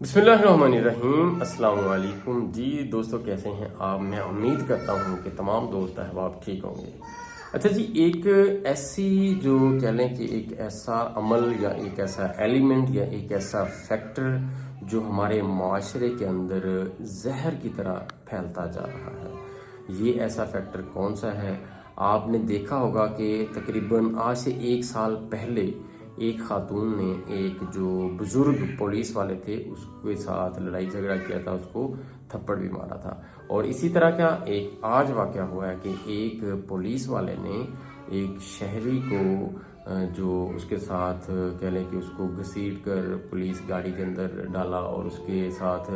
बिस्मिल्लाहिर्रहमानिर्रहीम। अस्सलाम वालेकुम जी दोस्तों, कैसे हैं आप? मैं उम्मीद करता हूं कि तमाम दोस्त अहबाब ठीक होंगे। अच्छा जी, एक ऐसी जो कह लें कि एक ऐसा अमल या एक ऐसा एलिमेंट या एक ऐसा फैक्टर जो हमारे माशरे के अंदर जहर की तरह फैलता जा रहा है, ये ऐसा फैक्टर कौन सा है? आपने देखा होगा कि तकरीबन आज से 1 साल पहले एक खातून ने एक जो बुजुर्ग पुलिस वाले थे उसके साथ लड़ाई झगड़ा किया था, उसको थप्पड़ भी मारा था। और इसी तरह का एक आज वाक़या हुआ है कि एक पुलिस वाले ने एक शहरी को जो उसके साथ कह लें कि उसको घसीट कर पुलिस गाड़ी के अंदर डाला और उसके साथ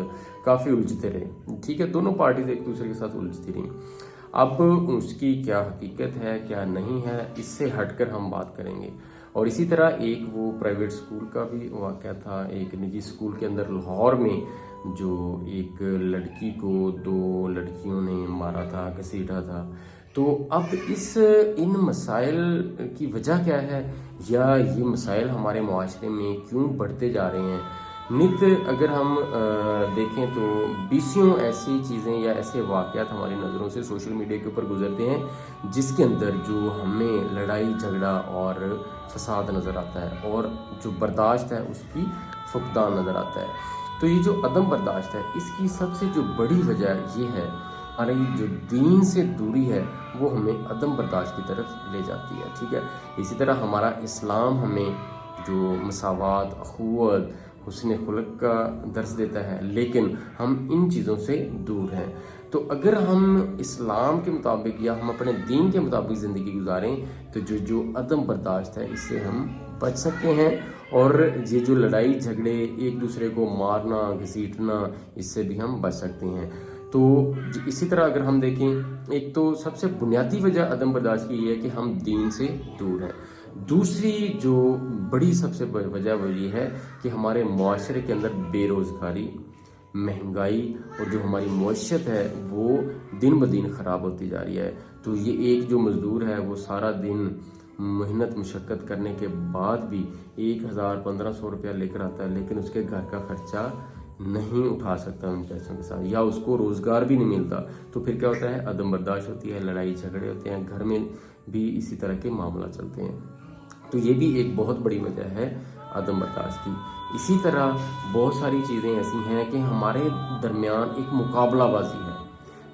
काफ़ी उलझते रहे। ठीक है, दोनों पार्टीज एक दूसरे के साथ उलझती रहीं। अब उसकी क्या हकीकत है क्या नहीं है, इससे हटकर हम बात करेंगे। और इसी तरह एक वो प्राइवेट स्कूल का भी वाक़या था, एक निजी स्कूल के अंदर लाहौर में जो एक लड़की को 2 लड़कियों ने मारा था, घसीटा था। तो अब इन मसाइल की वजह क्या है, या ये मसाइल हमारे मुआशरे में क्यों बढ़ते जा रहे हैं? नित अगर हम देखें तो बीसियों ऐसी चीज़ें या ऐसे वाक़यात हमारी नज़रों से सोशल मीडिया के ऊपर गुजरते हैं जिसके अंदर जो हमें लड़ाई झगड़ा और फसाद नज़र आता है, और जो बर्दाश्त है उसकी फुकदान नज़र आता है। तो ये जो अदम बर्दाश्त है, इसकी सबसे जो बड़ी वजह ये है, हमारी जो दीन से दूरी है वो हमें अदम बर्दाश्त की तरफ ले जाती है। ठीक है, इसी तरह हमारा इस्लाम हमें जो मसावात, अखुवत, हुस्न खुलक का दर्स देता है, लेकिन हम इन चीज़ों से दूर हैं। तो अगर हम इस्लाम के मुताबिक या हम अपने दीन के मुताबिक ज़िंदगी गुजारें तो जो अदम बर्दाश्त है इससे हम बच सकते हैं, और ये जो लड़ाई झगड़े, एक दूसरे को मारना घसीटना, इससे भी हम बच सकते हैं। तो इसी तरह अगर हम देखें, एक तो सबसे बुनियादी वजह अदम बर्दाश्त की ये है कि हम दीन से दूर हैं। दूसरी जो बड़ी सबसे वजह वो ये है कि हमारे मुआशरे के अंदर बेरोज़गारी, महंगाई और जो हमारी मईशत है वो दिन ब दिन ख़राब होती जा रही है। तो ये एक जो मज़दूर है वो सारा दिन मेहनत मुशक्क़त करने के बाद भी 1000-1500 रुपया लेकर आता है, लेकिन उसके घर का खर्चा नहीं उठा सकता उन पैसों के साथ, या उसको रोज़गार भी नहीं मिलता। तो फिर क्या होता है, अदम बर्दाश्त होती है, लड़ाई झगड़े होते हैं, घर में भी इसी तरह के मामला चलते हैं। तो ये भी एक बहुत बड़ी वजह है अदम बर्दाश्त की। इसी तरह बहुत सारी चीज़ें ऐसी हैं कि हमारे दरमियान एक मुकाबलाबाजी है।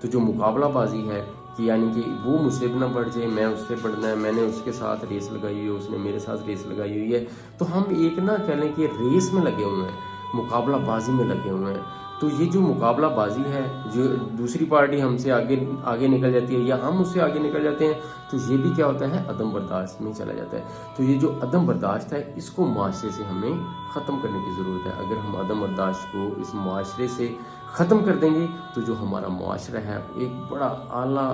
तो जो मुकाबलाबाजी है कि यानी कि वो मुझसे ना बढ़ जाए, मैं उससे बढ़ना है, मैंने उसके साथ रेस लगाई हुई है, उसने मेरे साथ रेस लगाई हुई है, तो हम एक ना कह लें कि रेस में लगे हुए हैं, मुकाबलाबाजी में लगे हुए हैं। तो ये जो मुकाबलाबाजी है, जो दूसरी पार्टी हमसे आगे निकल जाती है या हम उससे आगे निकल जाते हैं, तो ये भी क्या होता है, अदम बर्दाश्त में चला जाता है। तो ये जो अदम बर्दाश्त है इसको माशरे से हमें ख़त्म करने की ज़रूरत है। अगर हम अदम बर्दाश्त को इस माशरे से ख़त्म कर देंगे तो जो हमारा मुआशरा है एक बड़ा आला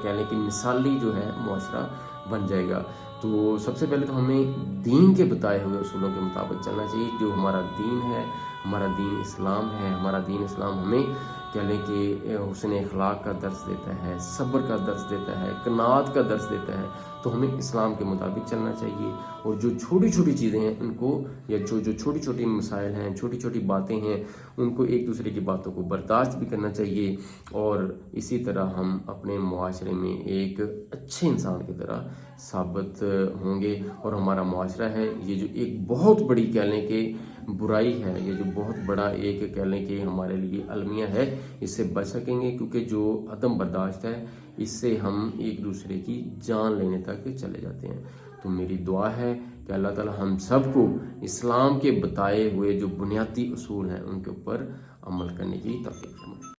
कह लें कि मिसाली जो है मुआशरा बन जाएगा। तो सबसे पहले तो हमें दीन के बताए हुए उसूलों के मुताबिक चलना चाहिए। जो हमारा दीन है, हमारा दीन इस्लाम है, हमारा दीन इस्लाम हमें कह लें कि हुस्न अखलाक का दर्स देता है, सब्र का दर्स देता है, कनात का दर्स देता है। तो हमें इस्लाम के मुताबिक चलना चाहिए, और जो छोटी छोटी चीज़ें हैं उनको, या जो छोटी छोटी मसाइल हैं, छोटी छोटी बातें हैं, उनको एक दूसरे की बातों को बर्दाश्त भी करना चाहिए। और इसी तरह हम अपने मुआशरे में एक अच्छे इंसान की तरह साबित होंगे, और हमारा मुआशरा है ये जो एक बहुत बड़ी कह लें कि बुराई है, ये जो बहुत बड़ा एक कह लें कि हमारे लिए अलमिया है, इससे बच सकेंगे। क्योंकि जो अदम बर्दाश्त है इससे हम एक दूसरे की जान लेने तक चले जाते हैं। तो मेरी दुआ है कि अल्लाह ताला हम सबको इस्लाम के बताए हुए जो बुनियादी उसूल हैं उनके ऊपर अमल करने की तौफीक फरमाए।